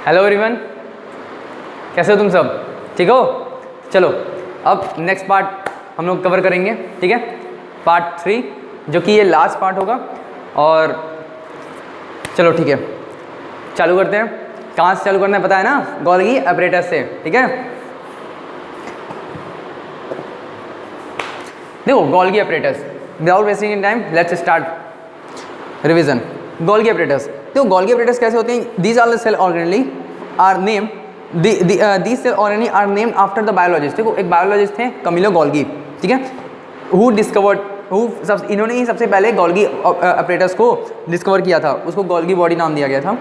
Hello everyone, कैसे हो तुम सब? ठीक हो? चलो अब नेक्स्ट पार्ट हम लोग कवर करेंगे, ठीक है? पार्ट 3 जो कि ये लास्ट पार्ट होगा। और चलो ठीक है, चालू करते हैं। कहाँ से चालू करना है पता है ना? गोल्गी अपरेटस से, ठीक है? देखो Golgi apparatus, without wasting in time let's start revision. Golgi apparatus, देखो गोल्गी अपरेटस कैसे होते हैं? These are the cell organelle are name these cell organelle are named after the biologist। देखो एक बायोलॉजिस्ट थे कमिलो गोल्गी, ठीक है? Who discovered, इन्होंने ही सबसे पहले गोल्गी अपरेटस को डिस्कवर किया था, उसको गोल्गी बॉडी नाम दिया गया था।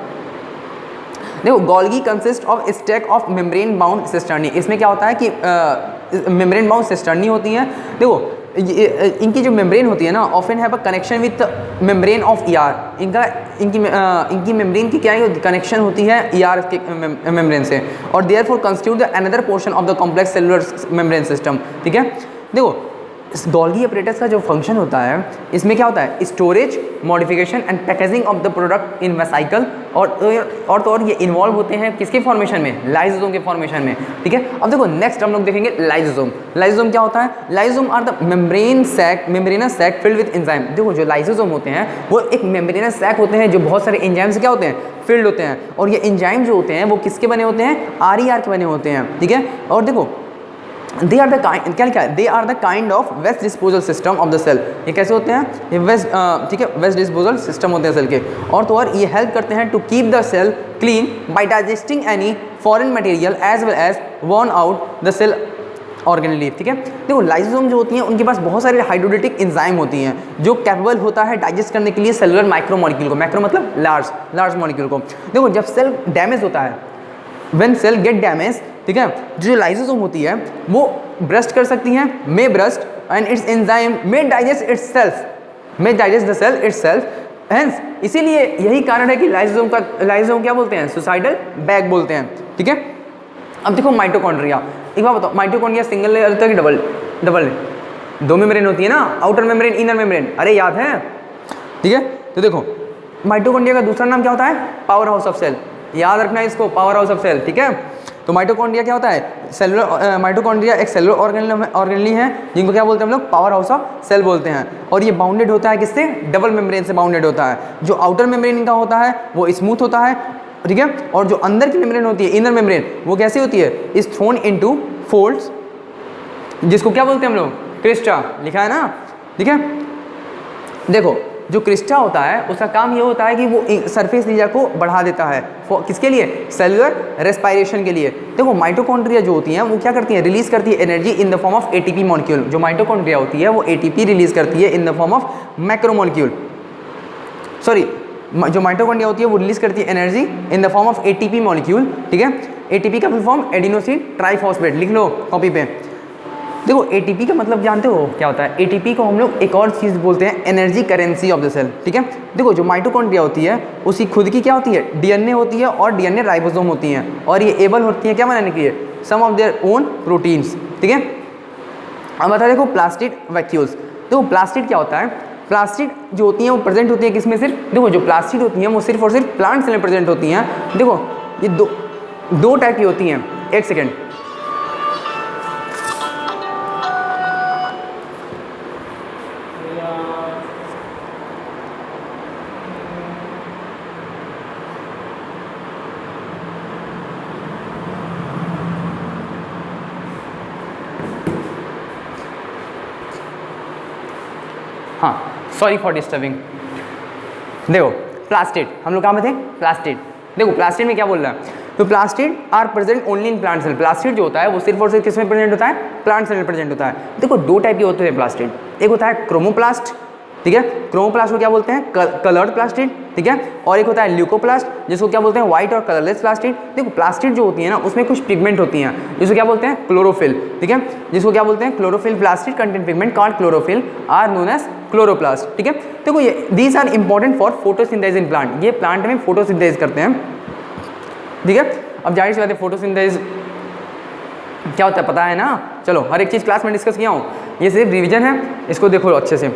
देखो Golgi consist of stack of membrane bound cisternae. इसमें क्या होता है कि मेम्ब्रेन बाउंड सिस्टर्नी होती है। देखो इनकी जो मेम्ब्रेन होती है ना, often have a connection with membrane of ER. इनकी मेम्ब्रेन की क्या है, कनेक्शन होती है ईआर के मेम्ब्रेन से, और therefore constitute the another portion of the complex cellular membrane system, ठीक है? देखो गोल्गी अपरेटस का जो फंक्शन होता है, इसमें क्या होता है? Storage, modification and packaging of the product in vesicle, और ये इन्वॉल्व होते हैं किसके फॉर्मेशन में? लाइसोसोम के फॉर्मेशन में, ठीक है? अब देखो नेक्स्ट हम लोग देखेंगे लाइसोसोम। लाइसोसोम क्या होता है? Lysosome are the membranous sac filled with enzyme. देखो जो लाइसोसोम होते हैं वो एक मेम्ब्रेनस सैक होते हैं जो बहुत सारे एंजाइम से क्या होते हैं? फिल्ड होते हैं। और ये एंजाइम जो होते हैं वो किसके बने होते हैं? RER के बने होते हैं, ठीक है? और देखो they are the kind of waste disposal system of the cell. ये कैसे होते हैं? ये वेस्ट, ठीक है, वेस्ट डिस्पोजल सिस्टम होते हैं सेल के। और ये हेल्प करते हैं to keep the cell clean by digesting any foreign material as well as worn out the cell organelle, ठीक है? देखो लाइसोसोम जो होती हैं उनके पास बहुत सारे हाइड्रोलिटिक एंजाइम होती हैं जो कैपेबल होता है डाइजेस्ट करने के लिए सेलुलर माइक्रो मॉलिक्यूल को। माइक्रो मतलब लार्ज मॉलिक्यूल को। देखो जब सेल डैमेज होता है, व्हेन सेल गेट डैमेज, ठीक है, जो लाइसोसोम होती है वो ब्रस्ट कर सकती हैं, may burst and its enzyme may digest the cell itself. Hence इसीलिए यही कारण है कि लाइसोसोम क्या बोलते हैं? सुसाइडल बैग बोलते हैं, ठीक है? अब देखो माइटोकॉन्ड्रिया, एक बात बताओ, माइटोकॉन्ड्रिया सिंगल लेयर होता है कि डबल? दो मेम्ब्रेन होती है ना, आउटर मेम्ब्रेन, इनर मेम्ब्रेन, अरे याद है, ठीक है? तो देखो माइटोकॉन्ड्रिया का दूसरा नाम क्या होता है? Power house of cell. याद रखना है इसको, पावर हाउस ऑफ सेल, ठीक है? तो माइटोकॉन्ड्रिया क्या होता है? सेलुलर माइटोकॉन्ड्रिया एक सेलुलर ऑर्गेनेली है जिनको क्या बोलते हैं हम लोग? पावर हाउस ऑफ सेल बोलते हैं। और ये बाउंडेड होता है किससे? डबल मेम्ब्रेन से बाउंडेड होता है। जो आउटर मेम्ब्रेन इनका होता है वो स्मूथ होता है, ठीक है? और जो अंदर की मेम्ब्रेन होती है, इनर मेम्ब्रेन, वो कैसी होती है? इज थ्रोन इनटू फोल्ड्स, जिसको क्या बोलते हैं हम लोग? क्रिस्टा, लिखा है ना, ठीक है? देखो जो क्रिस्टा होता है उसका काम ये होता है कि वो सरफेस एरिया को बढ़ा देता है, किसके लिए? सेलुलर रेस्पायरेशन के लिए। देखो माइटोकॉन्ड्रिया जो होती हैं वो क्या करती हैं? रिलीज करती है energy in the form of ATP molecule. जो माइटोकॉन्ड्रिया होती है वो ATP रिलीज करती है in the form of macromolecule. Sorry, जो माइटोकॉन्ड्रिया होती है वो रिलीज करती है energy in the form of ATP molecule, ठीक है? ATP का फुल फॉर्म एडिनोसिन ट्राइफॉस्फेट, लिख लो कॉपी पे। देखो ATP का मतलब जानते हो क्या होता है? ATP को हम लोग एक और चीज़ बोलते हैं, energy currency of the cell, ठीक है? देखो जो माइटोकॉन्ड्रिया होती है उसकी खुद की क्या होती है? DNA होती है, और DNA राइबोसोम होती हैं, और ये एबल होती है क्या बनाने के लिए? सम ऑफ देयर ओन प्रोटीन्स, ठीक है? अब बता देखो प्लास्टिड वैक्यूल्स। देखो प्लास्टिड क्या होता है? प्लास्टिड जो होती हैं वो प्रेजेंट होती है किसमें? सिर्फ देखो जो प्लास्टिड होती हैं वो सिर्फ और सिर्फ प्लांट सेल में प्रेजेंट होती हैं। देखो ये दो टाइप की होती हैं। एक सेकेंड, हाँ सॉरी फॉर डिस्टर्बिंग। देखो प्लास्टिड, हम लोग कहाँ में थे? प्लास्टिड। देखो प्लास्टिड में क्या बोल रहा है? तो plastid are present only in plant cell. Plastid जो होता है वो सिर्फ और सिर्फ किस में प्रेजेंट होता है? प्लांट सेल में प्रेजेंट होता है। देखो दो टाइप के होते हैं प्लास्टिड, एक होता है क्रोमोप्लास्ट, ठीक है? क्रोमोप्लास्ट को क्या बोलते हैं? कलर्ड प्लास्टिड, ठीक है? और एक होता है ल्यूकोप्लास्ट जिसको क्या बोलते हैं? व्हाइट और कलरलेस प्लास्टिड। देखो प्लास्टिड जो होती है ना उसमें कुछ पिगमेंट होती हैं जिसको क्या बोलते हैं? क्लोरोफिल, ठीक है? जिसको क्या बोलते हैं? Chlorophyll. Plastid contain pigment called chlorophyll are known as chloroplast, ठीक है? देखो ये these are important for photosynthesis in plant. ये प्लांट में फोटोसिंथेसिस करते हैं, ठीक है? अब जाहिर सी बात है फोटोसिंथेसिस क्या होता है पता है ना? चलो हर एक चीज़ क्लास में डिस्कस किया हूँ, ये सिर्फ रिवीजन है, इसको देखो अच्छे से।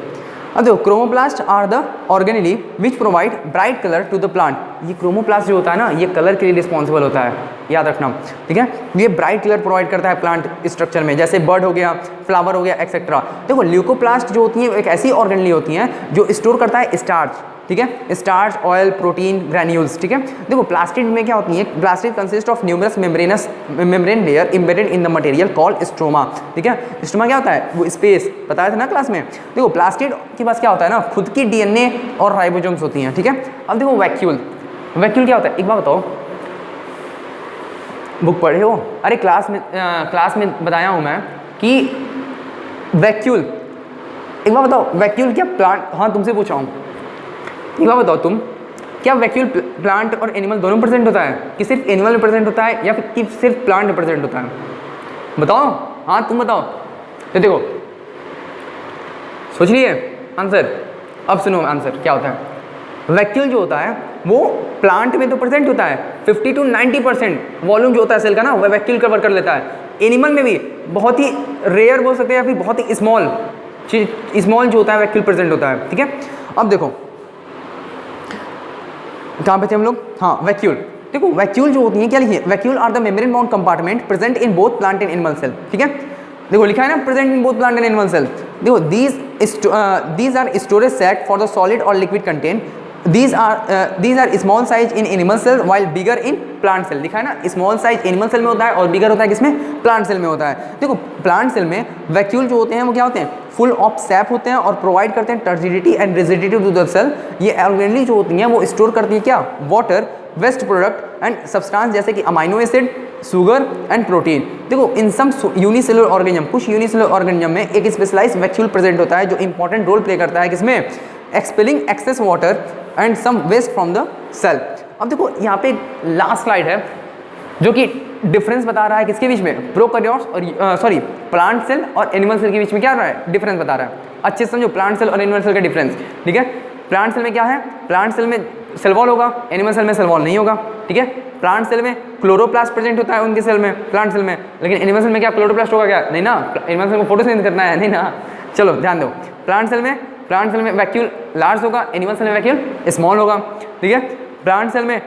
अब देखो chromoplast are the organelle which provide bright colour to the plant. ये क्रोमोप्लास्ट जो होता है ना, ये कलर के लिए रिस्पॉन्सिबल होता है, याद रखना, ठीक है। ये ब्राइट कलर प्रोवाइड करता है प्लांट स्ट्रक्चर में, जैसे बर्ड हो गया, फ्लावर हो गया, एक्सेट्रा। देखो ल्यूकोप्लास्ट जो होती है एक ऐसी ऑर्गेनेली होती हैं जो स्टोर करता है स्टार्च, ठीक है, स्टार्च, ऑयल, प्रोटीन, ग्रैन्यूल्स, ठीक है। देखो प्लास्टिड में क्या होती है, plastid consist of numerous membrane layer embedded in the material called stroma, ठीक है। स्ट्रोमा क्या होता है, वो स्पेस बताया था ना क्लास में। देखो प्लास्टिड के पास क्या होता है ना, खुद की डीएनए और राइबोसोम्स होती हैं, ठीक है। अब देखो वैक्यूल, वैक्यूल क्या होता है, एक बार बताओ, बुक पढ़े हो? अरे क्लास में बताया हूँ मैं कि वैक्यूल, एक बार बताओ वैक्यूल क्या प्लांट, हाँ तुमसे पूछा हूँ, एक बार बताओ तुम, क्या वैक्यूल प्लांट और एनिमल दोनों प्रेजेंट होता है, कि सिर्फ एनिमल में प्रेजेंट होता है या फिर कि सिर्फ प्लांट में प्रेजेंट होता है? बताओ, हाँ तुम बताओ। तो देखो सोच लिए आंसर, अब सुनो आंसर क्या होता है। वैक्यूल जो होता है वो प्लांट में तो प्रेजेंट होता है, 50 to 90% वॉल्यूम जो होता है सेल का ना, वह वैक्यूल कवर कर लेता है। एनिमल में भी बहुत ही रेयर बोल सकते हैं या फिर बहुत ही स्मॉल जो होता है वैक्यूल प्रेजेंट होता है, ठीक है। अब देखो कहाँ पे थे हम लोग, हाँ वैक्यूल। देखो वैक्यूल जो होती है, क्या लिखिए, vacuole are the membrane bound compartment present in both plant and animal cell, ठीक है। देखो लिखा है ना present in both plant and animal cell. देखो these are storage set for the solid और liquid content. These are small size in animal cell while bigger in plant cell। लिखा है ना, स्मॉल साइज एनिमल सेल में होता है और बिगर होता है किसमें, प्लांट सेल में होता है। देखो प्लांट सेल में वैक्यूल जो होते हैं वो क्या होते हैं, फुल ऑफ सैप होते हैं और प्रोवाइड करते हैं turgidity and rigidity to the cell. ये ऑर्गेनेली जो होती हैं वो स्टोर करती है क्या, water, waste product and substance जैसे कि amino acid, sugar and protein. देखो इन सम यूनिसेलुलर ऑर्गेनिज्म, कुछ यूनिसेलुलर ऑर्गेनिज्म में एक स्पेशलाइज्ड वैक्यूल प्रेजेंट होता है जो इंपॉर्टेंट रोल प्ले करता है किसमें, expelling excess water and some waste from the cell. अब देखो यहाँ पे लास्ट स्लाइड है जो कि डिफरेंस बता रहा है किसके बीच में, प्रोकैरियोट्स और प्लांट सेल और एनिमल सेल के बीच में क्या रहा है, डिफरेंस बता रहा है। अच्छे से समझो प्लांट सेल और एनिमल सेल का डिफरेंस, ठीक है। प्लांट सेल में क्या है, प्लांट सेल में सेल वॉल होगा, एनिमल सेल में सेल वॉल नहीं होगा, ठीक है। प्लांट सेल में क्लोरोप्लास्ट प्रेजेंट होता है उनके सेल में, प्लांट सेल में, लेकिन एनिमल सेल में क्या क्लोरोप्लास्ट होगा क्या, नहीं ना, एनिमल सेल को फोटोसिंथेसिस करना है, नहीं ना। चलो ध्यान दो, प्लांट सेल में वैक्यूल लार्ज होगा, एनिमल सेल में वैक्यूल स्मॉल होगा, ठीक है। प्लांट सेल में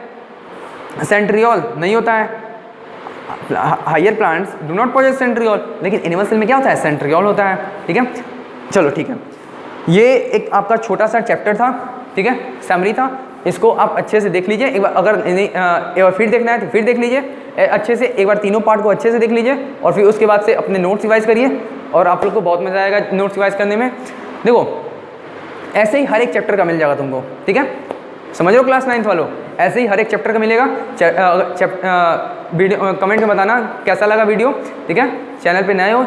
सेंट्रियोल नहीं होता है, higher plants do not possess centriole, लेकिन एनिमल सेल में क्या होता है, सेंट्रियोल होता है, ठीक है। चलो ठीक है, ये एक आपका छोटा सा चैप्टर था, ठीक है, समरी था। इसको आप अच्छे से देख लीजिए एक बार, अगर एक बार फिर देखना है तो फिर देख लीजिए अच्छे से, एक बार तीनों पार्ट को अच्छे से देख लीजिए और फिर उसके बाद से अपने नोट्स रिवाइज करिए और आप लोग को बहुत मज़ा आएगा नोट्स रिवाइज करने में। देखो ऐसे ही हर एक चैप्टर का मिल जाएगा तुमको, ठीक है, समझ लो क्लास 9th वालों, ऐसे ही हर एक चैप्टर का मिलेगा। वीडियो कमेंट में बताना कैसा लगा वीडियो, ठीक है। चैनल पे नए हो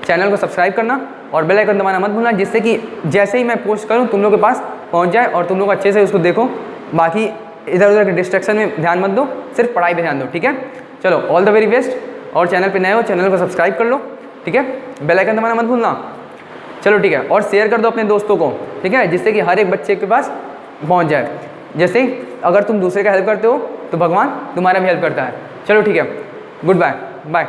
चैनल को सब्सक्राइब करना और बेल आइकन दबाना मत भूलना, जिससे कि जैसे ही मैं पोस्ट करूँ तुम लोग के पास पहुँच जाए और तुम लोग अच्छे से उसको देखो। बाकी इधर उधर के डिस्ट्रैक्शन में ध्यान मत दो, सिर्फ पढ़ाई पे ध्यान दो, ठीक है। चलो ऑल द वेरी बेस्ट, और चैनल पे नए हो चैनल को सब्सक्राइब कर लो, ठीक है, बेल आइकन दबाना मत भूलना। चलो ठीक है, और शेयर कर दो अपने दोस्तों को, ठीक है, जिससे कि हर एक बच्चे के पास पहुंच जाए। जैसे अगर तुम दूसरे का हेल्प करते हो तो भगवान तुम्हारा भी हेल्प करता है। चलो ठीक है, गुड बाय बाय।